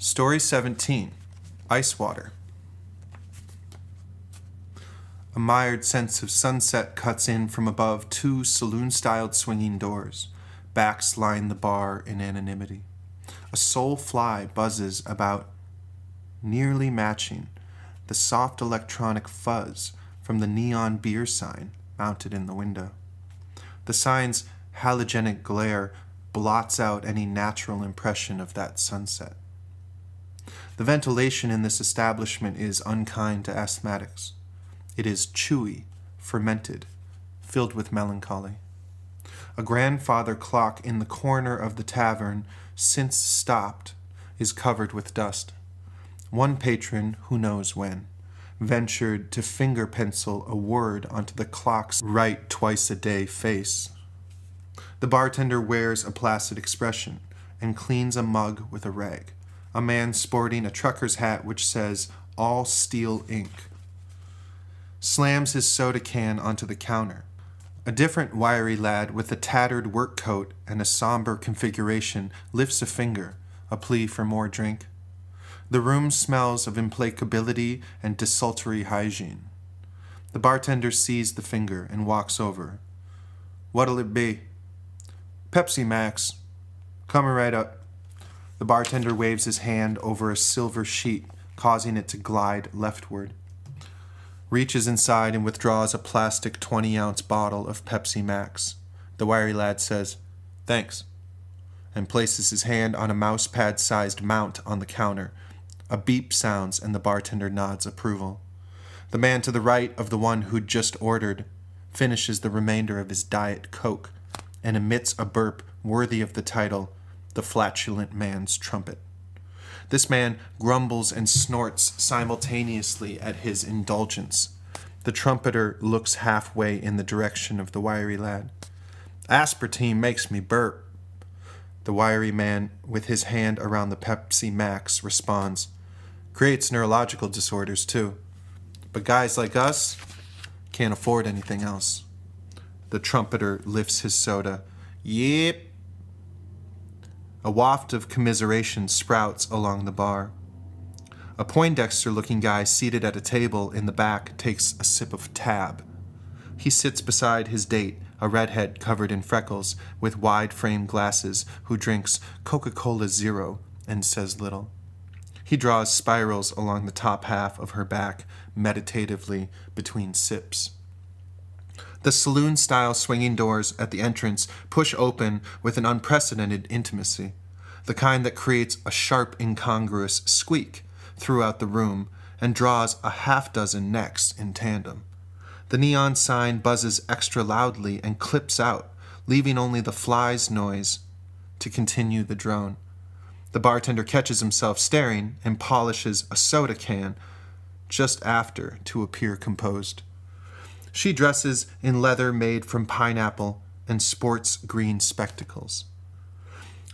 Story 17, Ice Water. A mired sense of sunset cuts in from above two saloon-styled swinging doors. Backs line the bar in anonymity. A sole fly buzzes about, nearly matching the soft electronic fuzz from the neon beer sign mounted in the window. The sign's halogenic glare blots out any natural impression of that sunset. The ventilation in this establishment is unkind to asthmatics. It is chewy, fermented, filled with melancholy. A grandfather clock in the corner of the tavern, since stopped, is covered with dust. One patron, who knows when, ventured to finger pencil a word onto the clock's right twice-a-day face. The bartender wears a placid expression and cleans a mug with a rag. A man sporting a trucker's hat which says, "All Steel Inc." slams his soda can onto the counter. A different wiry lad with a tattered work coat and a somber configuration lifts a finger, a plea for more drink. The room smells of implacability and desultory hygiene. The bartender sees the finger and walks over. "What'll it be?" "Pepsi Max." "Coming right up." The bartender waves his hand over a silver sheet, causing it to glide leftward. Reaches inside and withdraws a plastic 20-ounce bottle of Pepsi Max. The wiry lad says, "Thanks," and places his hand on a mousepad-sized mount on the counter. A beep sounds and the bartender nods approval. The man to the right of the one who'd just ordered finishes the remainder of his Diet Coke and emits a burp worthy of the title, "The Flatulent Man's Trumpet." This man grumbles and snorts simultaneously at his indulgence. The trumpeter looks halfway in the direction of the wiry lad. "Aspartame makes me burp." The wiry man, with his hand around the Pepsi Max, responds, "Creates neurological disorders, too. But guys like us can't afford anything else." The trumpeter lifts his soda. "Yep." A waft of commiseration sprouts along the bar. A Poindexter-looking guy seated at a table in the back takes a sip of tab. He sits beside his date, a redhead covered in freckles, with wide-framed glasses, who drinks Coca-Cola Zero and says little. He draws spirals along the top half of her back, meditatively between sips. The saloon-style swinging doors at the entrance push open with an unprecedented intimacy, the kind that creates a sharp, incongruous squeak throughout the room and draws a half-dozen necks in tandem. The neon sign buzzes extra loudly and clips out, leaving only the fly's noise to continue the drone. The bartender catches himself staring and polishes a soda can just after to appear composed. She dresses in leather made from pineapple and sports green spectacles.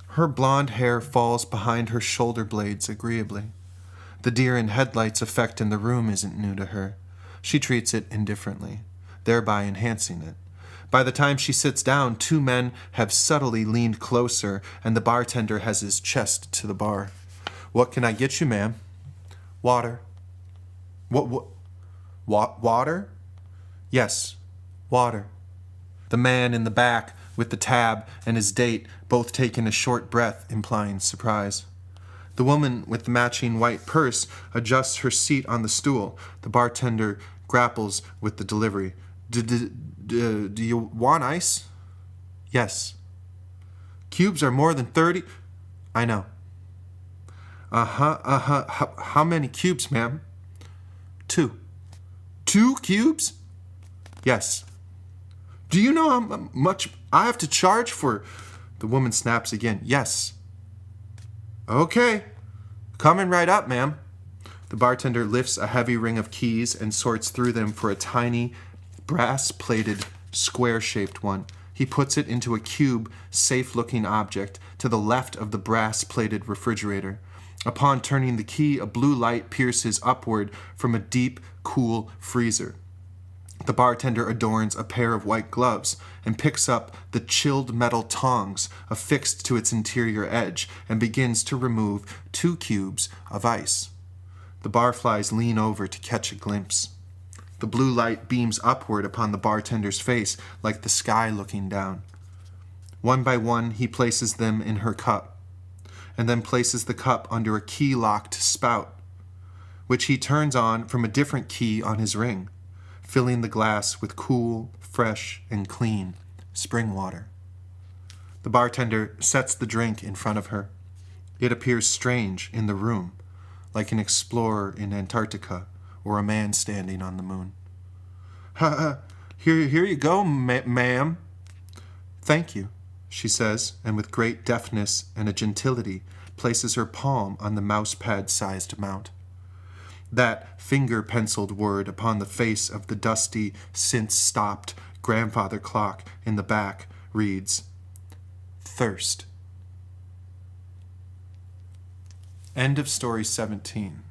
Her blonde hair falls behind her shoulder blades agreeably. The deer in headlights effect in the room isn't new to her. She treats it indifferently, thereby enhancing it. By the time she sits down, two men have subtly leaned closer, and the bartender has his chest to the bar. "What can I get you, ma'am?" "Water." Water? "Yes, water." The man in the back with the tab and his date both take in a short breath, implying surprise. The woman with the matching white purse adjusts her seat on the stool. The bartender grapples with the delivery. Do you want ice?" "Yes." "Cubes are more than 30. "I know." How many cubes, ma'am?" "2. 2 cubes? "Yes." "Do you know how much I have to charge for—" The woman snaps again. "Yes." "Okay. Coming right up, ma'am." The bartender lifts a heavy ring of keys and sorts through them for a tiny, brass-plated, square-shaped one. He puts it into a cube, safe-looking object to the left of the brass-plated refrigerator. Upon turning the key, a blue light pierces upward from a deep, cool freezer. The bartender adorns a pair of white gloves and picks up the chilled metal tongs affixed to its interior edge and begins to remove 2 cubes of ice. The barflies lean over to catch a glimpse. The blue light beams upward upon the bartender's face like the sky looking down. One by one, he places them in her cup, and then places the cup under a key-locked spout, which he turns on from a different key on his ring, filling the glass with cool, fresh, and clean spring water. The bartender sets the drink in front of her. It appears strange in the room, like an explorer in Antarctica or a man standing on the moon. Here you go, ma'am. Thank you, she says, and with great deftness and a gentility places her palm on the mousepad-sized mount. That finger-penciled word upon the face of the dusty, since-stopped grandfather clock in the back reads, Thirst. End of story 17.